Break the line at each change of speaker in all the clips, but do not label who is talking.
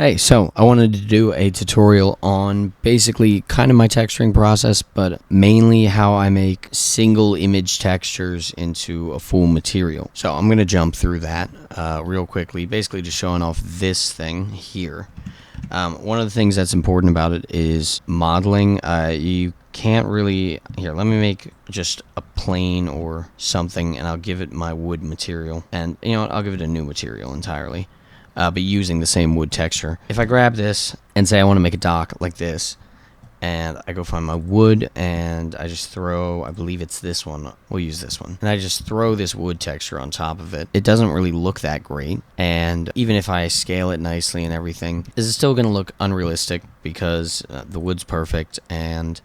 Hey, so I wanted to do a tutorial on basically kind of my texturing process, but mainly how I make single image textures into a full material. So I'm going to jump through that real quickly, basically just showing off this thing here. One of the things that's important about it is modeling. You can't really... Here, let me make just a plane or something, and I'll give it my wood material. And, you know what, I'll give it a new material entirely. But using the same wood texture. If I grab this and say I want to make a dock like this, and I go find my wood, and I just throw, I believe it's this one, we'll use this one, and I just throw this wood texture on top of it, it doesn't really look that great. And even if I scale it nicely and everything, this is still going to look unrealistic because the wood's perfect and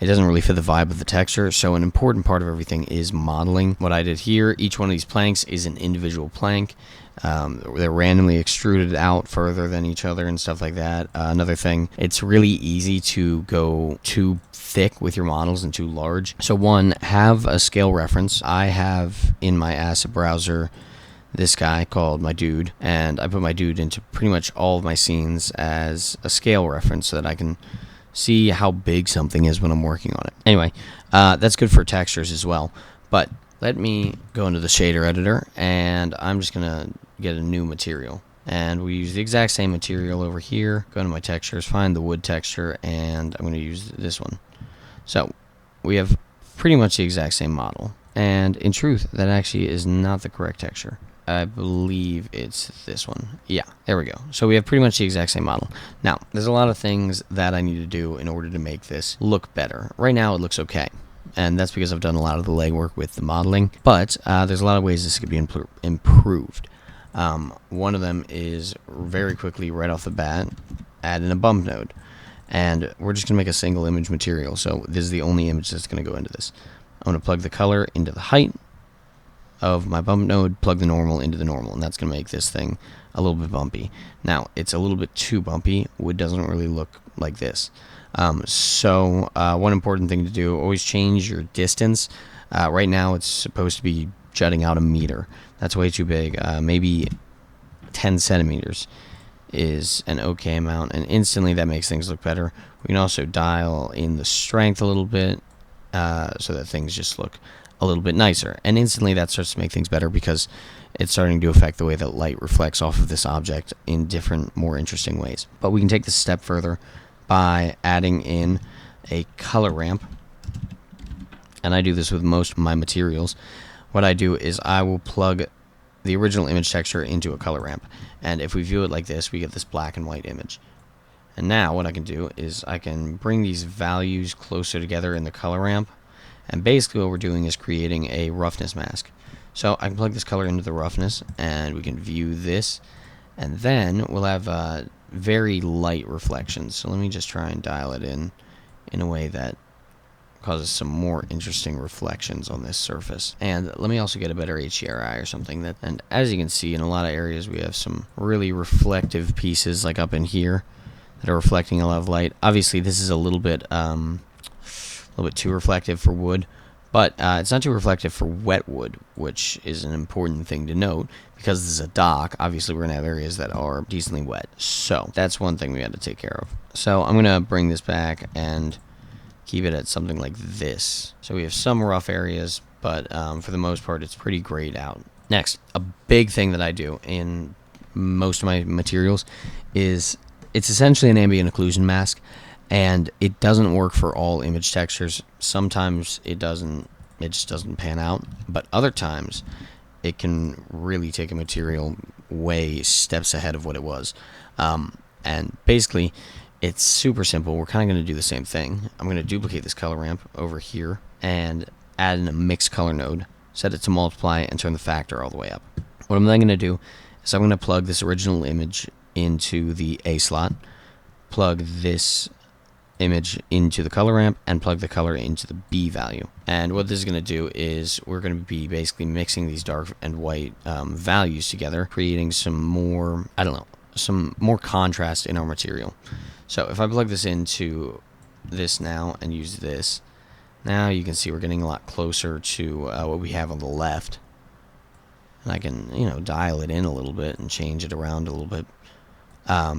it doesn't really fit the vibe of the texture. So an important part of everything is modeling. What I did here, each one of these planks is an individual plank. They're randomly extruded out further than each other and stuff like that. Another thing, it's really easy to go too thick with your models and too large. So one, have a scale reference. I have in my asset browser this guy called my dude, and I put my dude into pretty much all of my scenes as a scale reference so that I can see how big something is when I'm working on it. Anyway, that's good for textures as well. But let me go into the shader editor, and I'm just gonna get a new material, and we use the exact same material over here. Go into my textures, find the wood texture, and I'm gonna use this one. So we have pretty much the exact same model, and in truth that actually is not the correct texture. I believe it's this one. Yeah, there we go. So we have pretty much the exact same model. Now, there's a lot of things that I need to do in order to make this look better. Right now it looks okay, and that's because I've done a lot of the legwork with the modeling, but there's a lot of ways this could be improved. One of them is very quickly, right off the bat, add in a bump node, and we're just going to make a single image material. So this is the only image that's going to go into this. I'm going to plug the color into the height of my bump node, plug the normal into the normal, and that's going to make this thing a little bit bumpy. Now, it's a little bit too bumpy. Wood doesn't really look like this. So one important thing to do, always change your distance. Right now it's supposed to be jutting out 1 meter. That's way too big. Maybe 10 centimeters is an okay amount, and instantly that makes things look better. We can also dial in the strength a little bit so that things just look a little bit nicer, and instantly that starts to make things better because it's starting to affect the way that light reflects off of this object in different, more interesting ways. But we can take this a step further by adding in a color ramp, and I do this with most of my materials. What I do is I will plug the original image texture into a color ramp, and if we view it like this, we get this black and white image. And now what I can do is I can bring these values closer together in the color ramp, and basically what we're doing is creating a roughness mask. So I can plug this color into the roughness, and we can view this, and then we'll have very light reflections. So let me just try and dial it in a way that causes some more interesting reflections on this surface. And let me also get a better HDRI or something. And as you can see, in a lot of areas we have some really reflective pieces, like up in here, that are reflecting a lot of light. Obviously this is a little bit too reflective for wood, but it's not too reflective for wet wood, which is an important thing to note because this is a dock. Obviously we're gonna have areas that are decently wet, so that's one thing we had to take care of. So I'm gonna bring this back and keep it at something like this. So we have some rough areas, but for the most part it's pretty grayed out. Next, a big thing that I do in most of my materials is it's essentially an ambient occlusion mask, and it doesn't work for all image textures. Sometimes it just doesn't pan out, but other times it can really take a material way steps ahead of what it was. And basically it's super simple. We're kind of going to do the same thing. I'm going to duplicate this color ramp over here and add in a mixed color node, set it to multiply, and turn the factor all the way up. What I'm then going to do is I'm going to plug this original image into the A slot, plug this image into the color ramp, and plug the color into the B value. And what this is going to do is we're going to be basically mixing these dark and white values together, creating some more, some more contrast in our material. So if I plug this into this now and use this, now you can see we're getting a lot closer to what we have on the left. And I can, dial it in a little bit and change it around a little bit.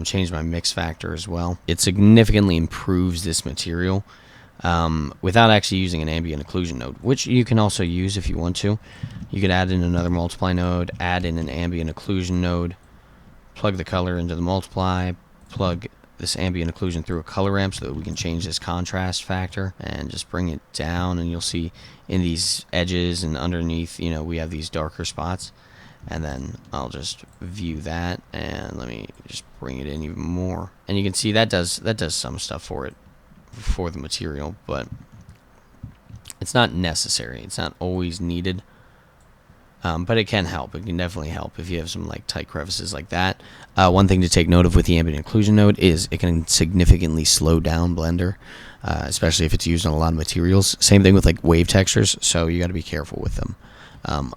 Change my mix factor as well. It significantly improves this material without actually using an ambient occlusion node, which you can also use if you want to. You could add in another multiply node, add in an ambient occlusion node, plug the color into the multiply, plug this ambient occlusion through a color ramp so that we can change this contrast factor and just bring it down, and you'll see in these edges and underneath, you know, we have these darker spots. And then I'll just view that, and let me just bring it in even more. And you can see that does some stuff for the material, but it's not necessary. It's not always needed. But it can help. It can definitely help if you have some like tight crevices like that. One thing to take note of with the ambient occlusion node is it can significantly slow down Blender, especially if it's used on a lot of materials. Same thing with like wave textures, so you got to be careful with them.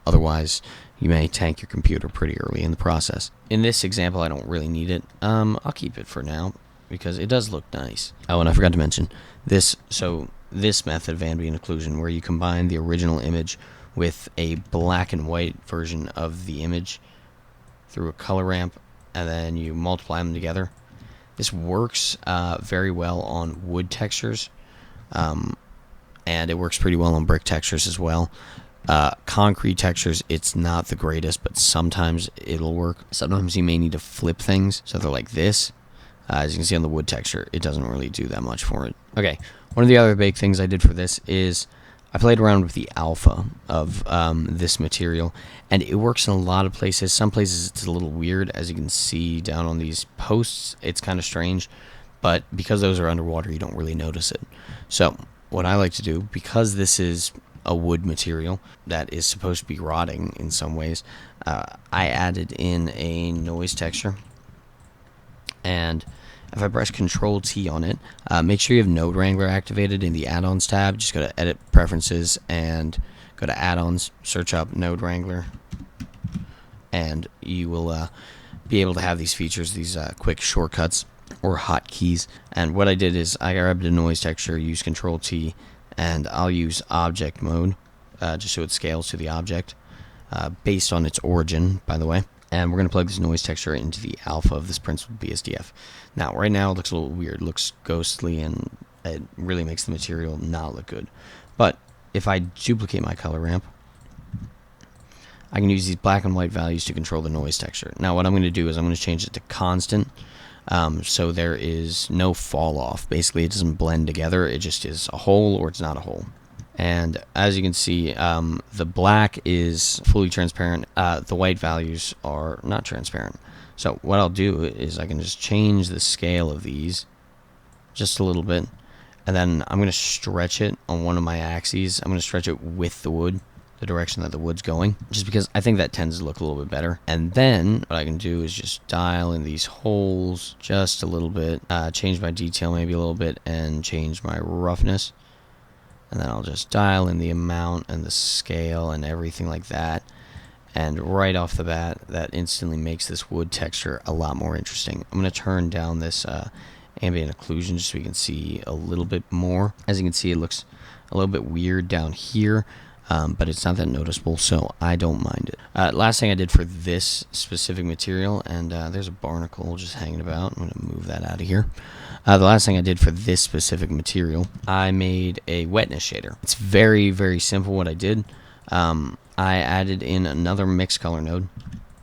Otherwise, you may tank your computer pretty early in the process. In this example, I don't really need it. I'll keep it for now because it does look nice. Oh, and I forgot to mention this. So this method of ambient occlusion, where you combine the original image with a black and white version of the image through a color ramp, and then you multiply them together. This works very well on wood textures, and it works pretty well on brick textures as well. Concrete textures, it's not the greatest, but sometimes it'll work. Sometimes you may need to flip things so they're like this. As you can see on the wood texture, it doesn't really do that much for it. Okay, one of the other big things I did for this is I played around with the alpha of this material, and it works in a lot of places. Some places it's a little weird, as you can see down on these posts. It's kind of strange, but because those are underwater, you don't really notice it. So what I like to do, because this is a wood material that is supposed to be rotting in some ways, I added in a noise texture, and if I press Control T on it, make sure you have Node Wrangler activated in the Add-ons tab. Just go to Edit Preferences and go to Add-ons, search up Node Wrangler, and you will be able to have these features, these quick shortcuts or hotkeys. And what I did is I grabbed a noise texture, use Control T, and I'll use Object Mode just so it scales to the object based on its origin, by the way. And we're going to plug this noise texture into the alpha of this principal BSDF. Now, right now, it looks a little weird. It looks ghostly, and it really makes the material not look good. But if I duplicate my color ramp, I can use these black and white values to control the noise texture. Now, what I'm going to do is I'm going to change it to constant, so there is no fall off. Basically, it doesn't blend together. It just is a hole or it's not a hole. And as you can see, the black is fully transparent. The white values are not transparent. So what I'll do is I can just change the scale of these just a little bit. And then I'm going to stretch it on one of my axes. I'm going to stretch it with the wood, the direction that the wood's going, just because I think that tends to look a little bit better. And then what I can do is just dial in these holes just a little bit, change my detail maybe a little bit, and change my roughness. And then I'll just dial in the amount and the scale and everything like that. And right off the bat, that instantly makes this wood texture a lot more interesting. I'm going to turn down this ambient occlusion just so we can see a little bit more. As you can see, it looks a little bit weird down here, but it's not that noticeable, so I don't mind it. Last thing I did for this specific material, and there's a barnacle just hanging about. I'm going to move that out of here. The last thing I did for this specific material, I made a wetness shader. It's very, very simple what I did. I added in another mix color node,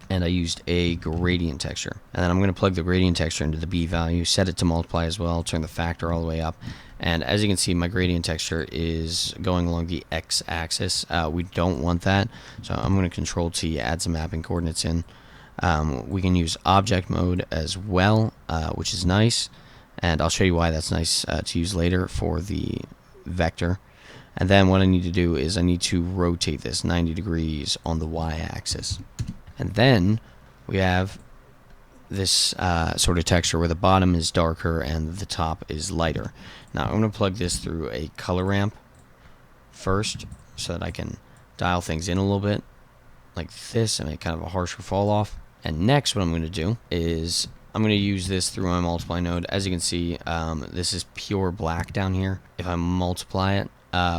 and I used a gradient texture. And then I'm going to plug the gradient texture into the B value, set it to multiply as well, turn the factor all the way up. And as you can see, my gradient texture is going along the x-axis. We don't want that, so I'm going to Control T, add some mapping coordinates in. We can use object mode as well, which is nice. And I'll show you why that's nice to use later for the vector. And then what I need to do is I need to rotate this 90 degrees on the y-axis. And then we have this sort of texture where the bottom is darker and the top is lighter. Now I'm going to plug this through a color ramp first so that I can dial things in a little bit like this and make kind of a harsher fall off. And next what I'm going to do is I'm going to use this through my multiply node. As you can see, this is pure black down here. If I multiply it,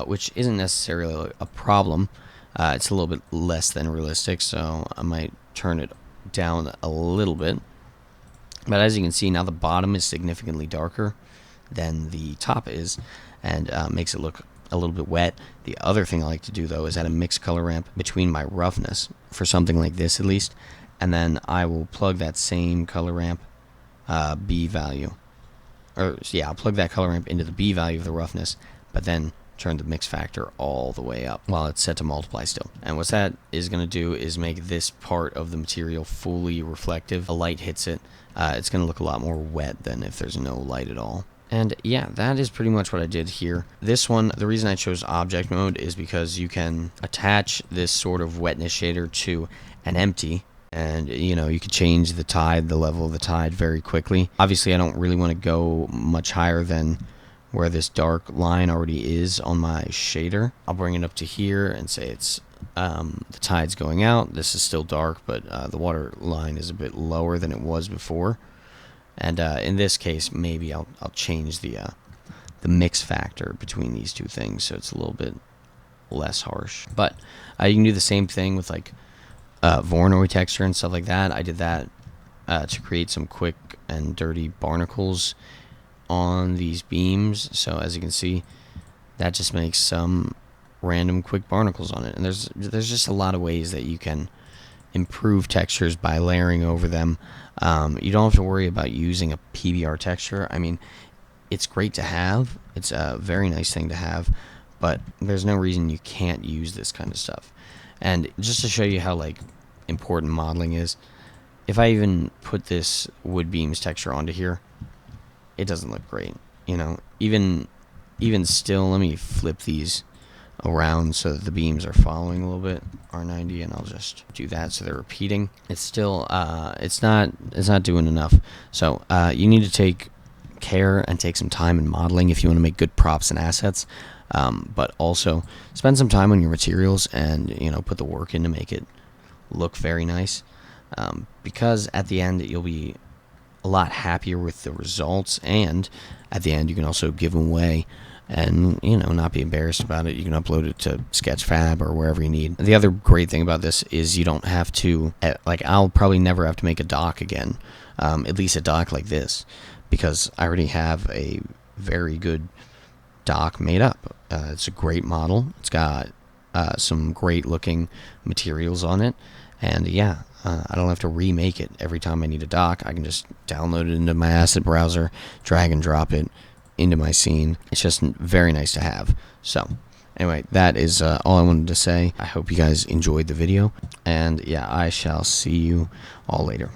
which isn't necessarily a problem, it's a little bit less than realistic, so I might turn it down a little bit. But as you can see, now the bottom is significantly darker than the top is, and makes it look a little bit wet. The other thing I like to do, though, is add a mixed color ramp between my roughness, for something like this at least, and then I will plug that same color ramp B value. Or, yeah, I'll plug that color ramp into the B value of the roughness, but then turn the mix factor all the way up while it's set to multiply still. And what that is going to do is make this part of the material fully reflective. A light hits it, it's going to look a lot more wet than if there's no light at all. And yeah, that is pretty much what I did here. This one, the reason I chose object mode is because you can attach this sort of wetness shader to an empty, and you know, you could change the tide, the level of the tide very quickly. Obviously, I don't really want to go much higher than where this dark line already is on my shader. I'll bring it up to here and say it's the tide's going out. This is still dark, but the water line is a bit lower than it was before. And in this case, maybe I'll change the mix factor between these two things, so it's a little bit less harsh. But you can do the same thing with like Voronoi texture and stuff like that. I did that to create some quick and dirty barnacles on these beams. So as you can see, that just makes some random quick barnacles on it. And there's just a lot of ways that you can improve textures by layering over them. You don't have to worry about using a PBR texture. I mean, it's great to have. It's a very nice thing to have, but there's no reason you can't use this kind of stuff. And just to show you how like important modeling is, if I even put this wood beams texture onto here, it doesn't look great. You know, even still, let me flip these around so that the beams are following a little bit, R90, and I'll just do that so they're repeating. It's still it's not doing enough. So you need to take care and take some time in modeling if you want to make good props and assets, but also spend some time on your materials and, you know, put the work in to make it look very nice, because at the end you'll be a lot happier with the results, and at the end you can also give them away and, you know, not be embarrassed about it. You can upload it to Sketchfab or wherever you need. The other great thing about this is you don't have to, like, I'll probably never have to make a dock again, at least a dock like this, because I already have a very good dock made up. It's a great model. It's got some great looking materials on it, and yeah, I don't have to remake it every time I need a dock. I can just download it into my asset browser, drag and drop it into my scene. It's just very nice to have. So anyway, that is all I wanted to say. I hope you guys enjoyed the video, and yeah, I shall see you all later.